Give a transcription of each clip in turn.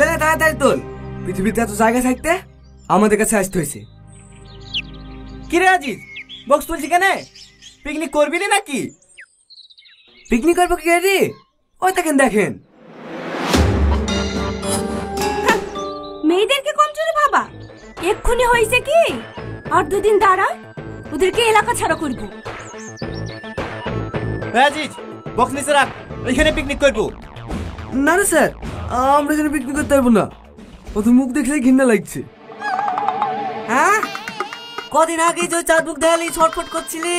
লেলে তাড়াতাড়ি তোল, পৃথিবীতে এত জায়গা থাকতে আমাদের কাছে আসতে হয়েছে। কিরে আজিজ, বক্স তুলছি কেন? পিকনিক করবি না নাকি? পিকনিক করবো কি রে? ওই দেখেন দেখেন, মেয়েদেরকে কম চুরি ভাবা। এক্ষুনি হয়েছে কি, আর দুদিন দাঁড়া, ওদেরকে এলাকা ছাড়া করবো। আজিজ, বক্স নিচে রাখ, এখানে পিকনিক করবো। না না স্যার, আমরা এখানে পিকনিক করতে পারবো না, ওদের মুখ দেখলে ঘৃণা লাগছে। হ্যাঁ, কদিন আগে যে চাঁদ মুখ দেখালি ছটফট করছিলি,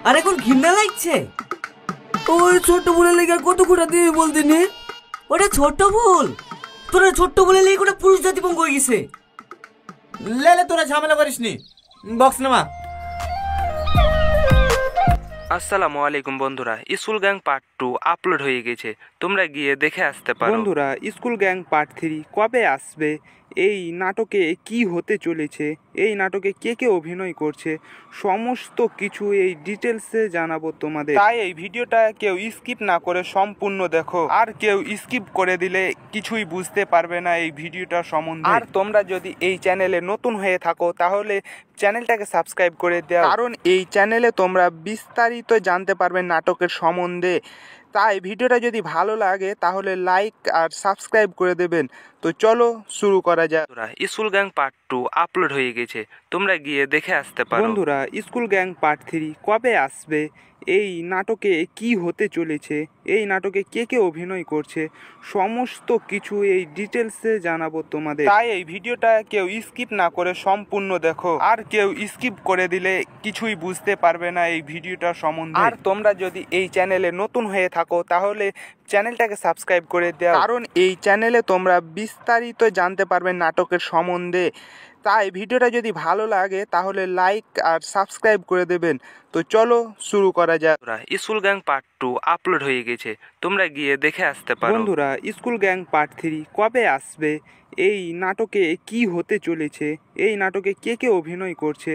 আর এখন ঘৃণা লাগছে? ওই ছোট্ট বলে লেগে কত খোটা দিয়ে বলতে নে। ওটা ছোট্ট ভুল, তোরা ছোট্ট বলে লেগে ওটা পুরুষ জাতি পঙ্গ হয়ে গেছে। লেলে তোরা ঝামেলা করিস নি, বক্স নামা। আসসালামু আলাইকুম বন্ধুরা, স্কুল গ্যাং পার্ট 2 আপলোড হয়ে গেছে, তোমরা গিয়ে দেখে আসতে পারো। বন্ধুরা, স্কুল গ্যাং পার্ট 3 কবে আসবে, এই নাটকে কি হতে চলেছে, এই নাটকে কে কে অভিনয় করছে, সমস্ত কিছু এই ডিটেলসে জানাবো তোমাদের। তাই এই ভিডিওটা কেউ স্কিপ না করে সম্পূর্ণ দেখো, আর কেউ স্কিপ করে দিলে কিছুই বুঝতে পারবে না এই ভিডিওটা সম্বন্ধে। আর তোমরা যদি এই চ্যানেলে নতুন হয়ে থাকো তাহলে চ্যানেলটাকে সাবস্ক্রাইব করে দাও, কারণ এই চ্যানেলে তোমরা বিস্তারিত জানতে পারবে নাটকের সম্বন্ধে। তাই ভিডিওটা যদি ভালো লাগে তাহলে লাইক আর সাবস্ক্রাইব করে দেবেন। তো চলো শুরু করা যাক। স্কুল গ্যাং পার্ট 2 আপলোড হয়ে গেছে, তোমরা গিয়ে দেখে আসতে পারো। বন্ধুরা, স্কুল গ্যাং পার্ট 3 কবে আসবে, এই নাটকে কি হতে চলেছে, এই নাটকে কে কে অভিনয় করছে, সমস্ত কিছু এই ডিটেলসে জানাবো তোমাদের। তাই এই ভিডিওটা কেউ স্কিপ না করে সম্পূর্ণ দেখো, আর কেউ স্কিপ করে দিলে কিছুই বুঝতে পারবে না এই ভিডিওটা সম্বন্ধে। আর তোমরা যদি এই চ্যানেলে নতুন হয়ে থাকো তাহলে চ্যানেলটাকে সাবস্ক্রাইব করে দাও, কারণ এই চ্যানেলে তোমরা বিস্তারিত জানতে পারবে নাটকের সম্বন্ধে। তাই ভিডিওটা যদি ভালো লাগে তাহলে লাইক আর সাবস্ক্রাইব করে দেবেন। তো চলো শুরু করা যাক। স্কুল গ্যাং পার্ট 2 আপলোড হয়ে গেছে, তোমরা গিয়ে দেখে আসতে পারো। বন্ধুরা, স্কুল গ্যাং পার্ট 3 কবে আসবে, এই নাটকে কি হতে চলেছে, এই নাটকে কে কে অভিনয় করছে,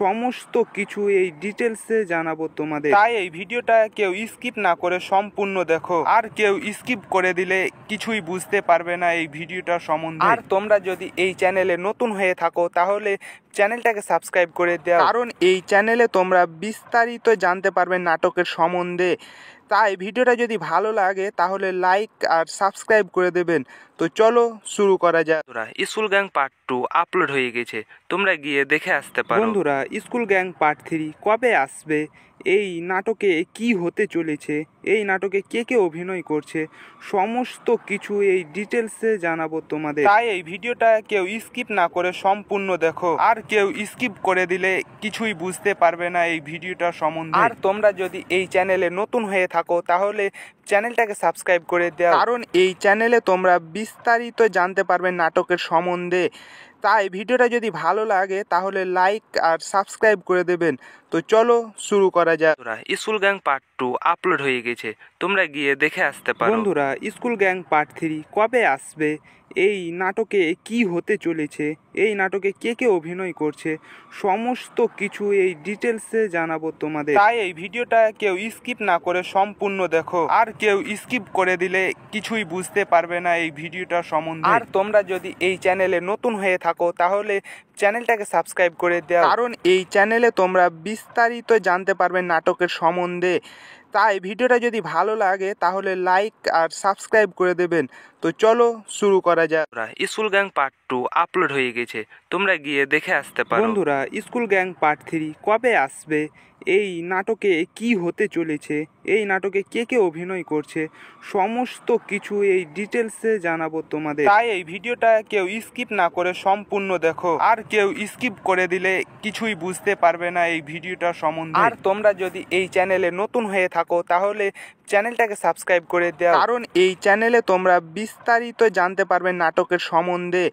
সমস্ত কিছু এই ডিটেলসে জানাবো তোমাদের। তাই এই ভিডিওটা কেউ স্কিপ না করে সম্পূর্ণ দেখো, আর কেউ স্কিপ করে দিলে কিছুই বুঝতে পারবে না এই ভিডিওটা সম্বন্ধে। আর তোমরা যদি এই চ্যানেলে নতুন হয়ে থাকো তাহলে চ্যানেলটাকে সাবস্ক্রাইব করে দাও, কারণ এই চ্যানেলে তোমরা বিস্তারিত জানতে পারবে নাটকের সম্বন্ধে। তাই ভিডিওটা যদি ভালো লাগে তাহলে লাইক আর সাবস্ক্রাইব করে দেবেন। তো চলো শুরু করা যাক। স্কুল গ্যাং পার্ট 2 আপলোড হয়ে গেছে, তোমরা গিয়ে দেখে আসতে পারো। বন্ধুরা, স্কুল গ্যাং পার্ট 3 কবে আসবে, এই নাটকে কি হতে চলেছে, এই নাটকে কে কে অভিনয় করছে, সমস্ত কিছু এই ডিটেলসে জানাবো তোমাদের। তাই এই ভিডিওটা কেউ স্কিপ না করে সম্পূর্ণ দেখো, আর কেউ স্কিপ করে দিলে কিছুই বুঝতে পারবে না এই ভিডিওটা সম্বন্ধে। আর তোমরা যদি এই চ্যানেলে নতুন হয়ে থাকো তাহলে চ্যানেলটাকে সাবস্ক্রাইব করে দাও, কারণ এই চ্যানেলে তোমরা বিস্তারিত জানতে পারবে নাটকের সম্বন্ধে। তাই ভিডিওটা যদি ভালো লাগে তাহলে লাইক আর সাবস্ক্রাইব করে দেবেন। তো চলো শুরু করা যাক। স্কুল গ্যাং পার্ট 2 আপলোড হয়ে গেছে, তোমরা গিয়ে দেখে আসতে পারো। বন্ধুরা, স্কুল গ্যাং পার্ট 3 কবে আসবে, এই নাটকে কি হতে চলেছে, এই নাটকে কে কে অভিনয় করছে, সমস্ত কিছু এই ডিটেলসে জানাবো তোমাদের। তাই এই ভিডিওটা কেউ স্কিপ না করে সম্পূর্ণ দেখো, আর কেউ স্কিপ করে দিলে কিছুই বুঝতে পারবে না এই ভিডিওটা সম্বন্ধে। আর তোমরা যদি এই চ্যানেলে নতুন হয়ে থাকো তাহলে চ্যানেলটাকে সাবস্ক্রাইব করে দাও, কারণ এই চ্যানেলে তোমরা বিস্তারিত জানতে পারবে নাটকের সম্বন্ধে। তাই ভিডিওটা যদি ভালো লাগে তাহলে লাইক আর সাবস্ক্রাইব করে দেবেন। তো চলো শুরু করা যাক। স্কুল গ্যাং পার্ট 2 আপলোড হয়ে গেছে, তোমরা গিয়ে দেখে আসতে পারো। বন্ধুরা, স্কুল গ্যাং পার্ট 3 কবে আসবে, এই নাটকে কি হতে চলেছে, এই নাটকে কে কে অভিনয় করছে, সমস্ত কিছু এই ডিটেলসে জানাবো তোমাদের। তাই এই ভিডিওটা কেউ স্কিপ না করে সম্পূর্ণ দেখো, আর কেউ স্কিপ করে দিলে কিছুই বুঝতে পারবে না এই ভিডিওটা সম্বন্ধে। আর তোমরা যদি এই চ্যানেলে নতুন হয়ে থাকো তাহলে চ্যানেলটাকে সাবস্ক্রাইব করে দাও, কারণ এই চ্যানেলে তোমরা বিস্তারিত জানতে পারবে নাটকের সম্বন্ধে।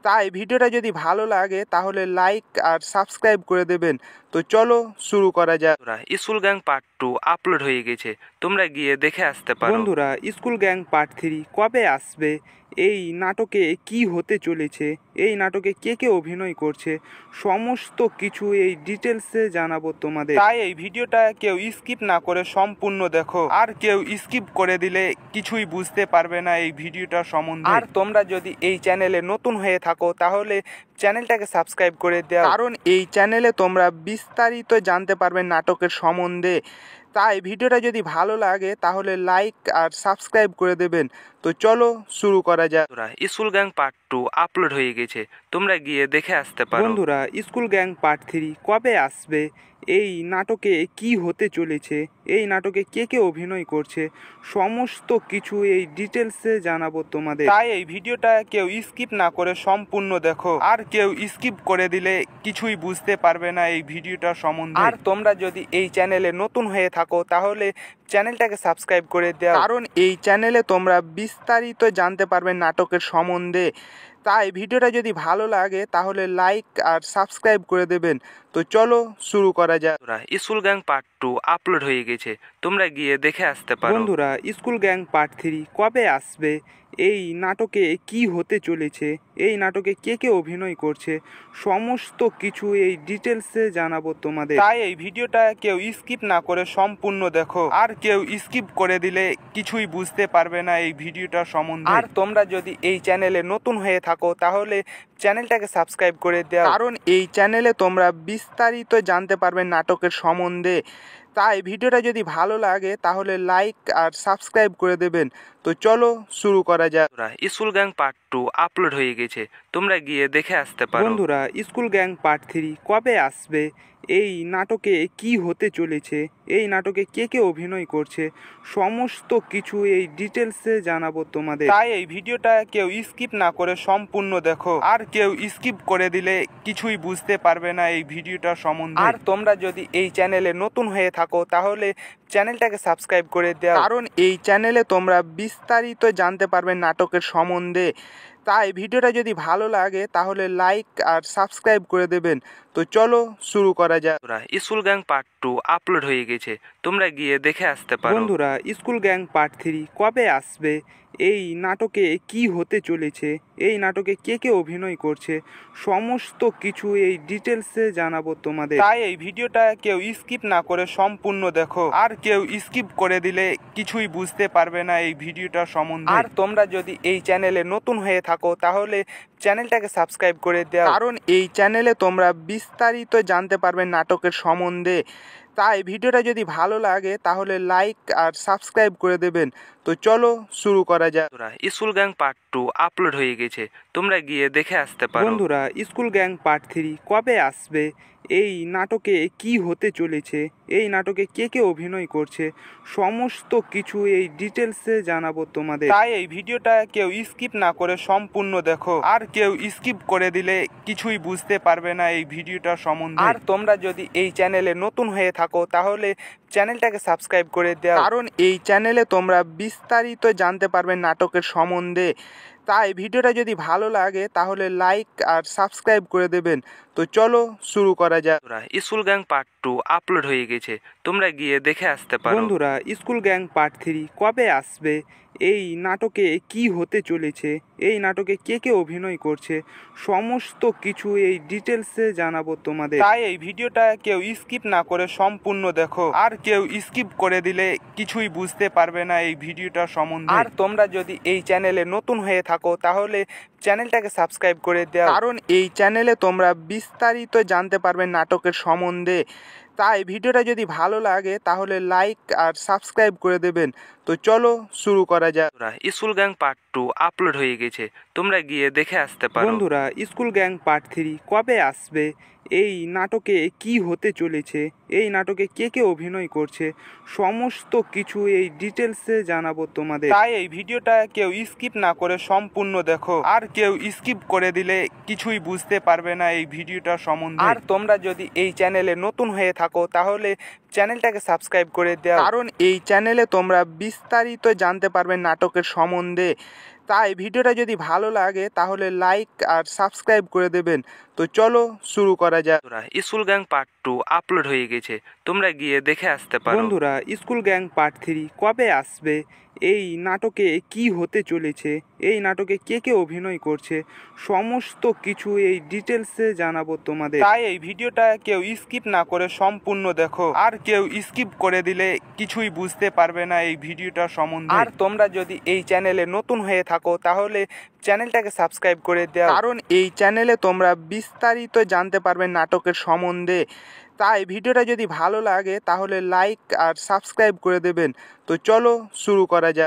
তাই ভিডিওটা যদি ভালো লাগে তাহলে লাইক আর সাবস্ক্রাইব করে দেবেন। তো চলো শুরু করা যাক। স্কুল গ্যাং পার্ট 2 আপলোড হয়ে গেছে, তোমরা গিয়ে দেখে আসতে পারো। বন্ধুরা, স্কুল গ্যাং পার্ট 3 কবে আসবে, এই নাটকে কি হতে চলেছে, এই নাটকে কে কে অভিনয় করছে, সমস্ত কিছু এই ডিটেলসে জানাবো তোমাদের। তাই এই ভিডিওটা কেউ স্কিপ না করে সম্পূর্ণ দেখো, আর কেউ স্কিপ করে দিলে কিছুই বুঝতে পারবে না এই ভিডিওটা সম্বন্ধে। আর তোমরা যদি এই চ্যানেলে নতুন হয়ে থাকো তাহলে চ্যানেলটাকে সাবস্ক্রাইব করে দাও, কারণ এই চ্যানেলে তোমরা বিস্তারিত জানতে পারবে নাটকের সম্বন্ধে। তাই ভিডিওটা যদি ভালো লাগে তাহলে লাইক আর সাবস্ক্রাইব করে দেবেন। তো চলো শুরু করা যাক। স্কুল গ্যাং পার্ট 2 আপলোড হয়ে গেছে, তোমরা গিয়ে দেখে আসতে পারো। বন্ধুরা, স্কুল গ্যাং পার্ট 3 কবে আসবে, এই নাটকে কি হতে চলেছে, এই নাটকে কে কে অভিনয় করছে, সমস্ত কিছু এই ডিটেলসে জানাবো তোমাদের। তাই এই ভিডিওটা কেউ স্কিপ না করে সম্পূর্ণ দেখো, আর কেউ স্কিপ করে দিলে কিছুই বুঝতে পারবে না এই ভিডিওটা সম্বন্ধে। আর তোমরা যদি এই চ্যানেলে নতুন হয়ে থাকো তাহলে চ্যানেলটাকে সাবস্ক্রাইব করে দাও, কারণ এই চ্যানেলে তোমরা বিস্তারিত জানতে পারবে নাটকের সম্বন্ধে। তাই ভিডিওটা যদি ভালো লাগে তাহলে লাইক আর সাবস্ক্রাইব করে দেবেন। তো চলো শুরু করা যাক। স্কুল গ্যাং পার্ট 2 আপলোড হয়ে গেছে, তোমরা গিয়ে দেখে আসতে পারো। বন্ধুরা, স্কুল গ্যাং পার্ট 3 কবে আসবে, এই নাটকে কি হতে চলেছে, এই নাটকে কে কে অভিনয় করছে, সমস্ত কিছু এই ডিটেলসে জানাবো তোমাদের। তাই এই ভিডিওটা কেউ স্কিপ না করে সম্পূর্ণ দেখো, আর কেউ স্কিপ করে দিলে কিছুই বুঝতে পারবে না এই ভিডিওটা সম্বন্ধে। আর তোমরা যদি এই চ্যানেলে নতুন হয়ে থাকো তাহলে চ্যানেলটাকে সাবস্ক্রাইব করে দাও, কারণ এই চ্যানেলে তোমরা বিস্তারিত জানতে পারবে নাটকের সম্বন্ধে। তাই ভিডিওটা যদি ভালো লাগে তাহলে লাইক আর সাবস্ক্রাইব করে দেবেন। তো চলো শুরু করা যাক। স্কুল গ্যাং পার্ট 2 আপলোড হয়ে গেছে, তোমরা গিয়ে দেখে আসতে পারো। বন্ধুরা, স্কুল গ্যাং পার্ট 3 কবে আসবে, এই নাটকে কি হতে চলেছে, এই নাটকে কে কে অভিনয় করছে, সমস্ত কিছু এই ডিটেলসে জানাবো তোমাদের। তাই এই ভিডিওটা কেউ স্কিপ না করে সম্পূর্ণ দেখো, আর কেউ স্কিপ করে দিলে কিছুই বুঝতে পারবে না এই ভিডিওটা সম্বন্ধে। আর তোমরা যদি এই চ্যানেলে নতুন হয়ে থাকো তাহলে চ্যানেলটাকে সাবস্ক্রাইব করে দাও, কারণ এই চ্যানেলে তোমরা বিস্তারিত জানতে পারবে নাটকের সম্বন্ধে। তাই ভিডিওটা যদি ভালো লাগে তাহলে লাইক আর সাবস্ক্রাইব করে দেবেন। তো চলো শুরু করা যাক। স্কুল গ্যাং পার্ট 2 আপলোড হয়ে গেছে, তোমরা গিয়ে দেখে আসতে পারো। বন্ধুরা, স্কুল গ্যাং পার্ট 3 কবে আসবে, এই নাটকে কি হতে চলেছে, এই নাটকে কে কে অভিনয় করছে, সমস্ত কিছু এই ডিটেলসে জানাবো তোমাদের। তাই এই ভিডিওটা কেউ স্কিপ না করে সম্পূর্ণ দেখো, আর কেউ স্কিপ করে দিলে কিছুই বুঝতে পারবে না এই ভিডিওটা সম্বন্ধে। আর তোমরা যদি এই চ্যানেলে নতুন হয়ে থাকো তাহলে চ্যানেলটাকে সাবস্ক্রাইব করে দাও, কারণ এই চ্যানেলে তোমরা বিস্তারিত জানতে পারবে নাটকের সম্বন্ধে। তাই ভিডিওটা যদি ভালো লাগে তাহলে লাইক আর সাবস্ক্রাইব করে দেবেন। তো চলো শুরু করা যাক। স্কুল গ্যাং পার্ট 2 আপলোড হয়ে গেছে, তোমরা গিয়ে দেখে আসতে পারো। বন্ধুরা, স্কুল গ্যাং পার্ট 3 কবে আসবে, এই নাটকে কি হতে চলেছে, এই নাটকে কে কে অভিনয় করছে, সমস্ত কিছু এই ডিটেলসে জানাবো তোমাদের। তাই এই ভিডিওটা কেউ স্কিপ না করে সম্পূর্ণ দেখো, আর কেউ স্কিপ করে দিলে কিছুই বুঝতে পারবে না এই ভিডিওটা সম্বন্ধে। আর তোমরা যদি এই চ্যানেলে নতুন হয়ে থাকো তাহলে চ্যানেলটাকে সাবস্ক্রাইব করে দাও, কারণ এই চ্যানেলে তোমরা বিস্তারিত জানতে পারবে নাটকের সম্বন্ধে। তাই ভিডিওটা যদি ভালো লাগে তাহলে লাইক আর সাবস্ক্রাইব করে দেবেন। তো চলো শুরু করা যাক। স্কুল গ্যাং পার্ট 2 আপলোড হয়ে গেছে, তোমরা গিয়ে দেখে আসতে পারো। বন্ধুরা, স্কুল গ্যাং পার্ট 3 কবে আসবে, এই নাটকে কি হতে চলেছে, এই নাটকে কে কে অভিনয় করছে, সমস্ত কিছু এই ডিটেলসে জানাবো তোমাদের। তাই এই ভিডিওটা কেউ স্কিপ না করে সম্পূর্ণ দেখো, আর কেউ স্কিপ করে দিলে কিছুই বুঝতে পারবে না এই ভিডিওটা সম্বন্ধে। আর তোমরা যদি এই চ্যানেলে নতুন হয়ে থাকো তাহলে চ্যানেলটাকে সাবস্ক্রাইব করে দাও, কারণ এই চ্যানেলে তোমরা বিস্তারিত জানতে পারবে নাটকের সম্বন্ধে। তাই ভিডিওটা যদি ভালো লাগে তাহলে লাইক আর সাবস্ক্রাইব করে দেবেন। তো চলো শুরু করা যাক। স্কুল গ্যাং পার্ট 2 আপলোড হয়ে গেছে, তোমরা গিয়ে দেখে আসতে পারো। বন্ধুরা, স্কুল গ্যাং পার্ট 3 কবে আসবে, এই নাটকে কি হতে চলেছে, এই নাটকে কে কে অভিনয় করছে, সমস্ত কিছু এই ডিটেলসে জানাবো তোমাদের। তাই এই ভিডিওটা কেউ স্কিপ না করে সম্পূর্ণ দেখো, আর কেউ স্কিপ করে দিলে কিছুই বুঝতে পারবে না এই ভিডিওটা সম্বন্ধে। আর তোমরা যদি এই চ্যানেলে নতুন হয়ে থাকো তাহলে চ্যানেলটাকে সাবস্ক্রাইব করে দাও, কারণ এই চ্যানেলে তোমরা বিস্তারিত জানতে পারবে নাটকের সম্বন্ধে। তাই ভিডিওটা যদি ভালো লাগে তাহলে লাইক আর সাবস্ক্রাইব করে দেবেন। তো চলো শুরু করা যাক। স্কুল গ্যাং পার্ট 2 আপলোড হয়ে গেছে, তোমরা গিয়ে দেখে আসতে পারো। বন্ধুরা, স্কুল গ্যাং পার্ট 3 কবে আসবে, এই নাটকে কি হতে চলেছে, এই নাটকে কে কে অভিনয় করছে, সমস্ত কিছু এই ডিটেলসে জানাবো তোমাদের। তাই এই ভিডিওটা কেউ স্কিপ না করে সম্পূর্ণ দেখো, আর কেউ স্কিপ করে দিলে কিছুই বুঝতে পারবে না এই ভিডিওটা সম্বন্ধে। আর তোমরা যদি এই চ্যানেলে নতুন হয়ে থাকো তাহলে চ্যানেলটাকে সাবস্ক্রাইব করে দাও, কারণ এই চ্যানেলে তোমরা বিস্তারিত জানতে পারবে নাটকের সম্বন্ধে। তাই ভিডিওটা যদি ভালো লাগে তাহলে লাইক আর সাবস্ক্রাইব করে দেবেন। তো চলো শুরু করা যাক।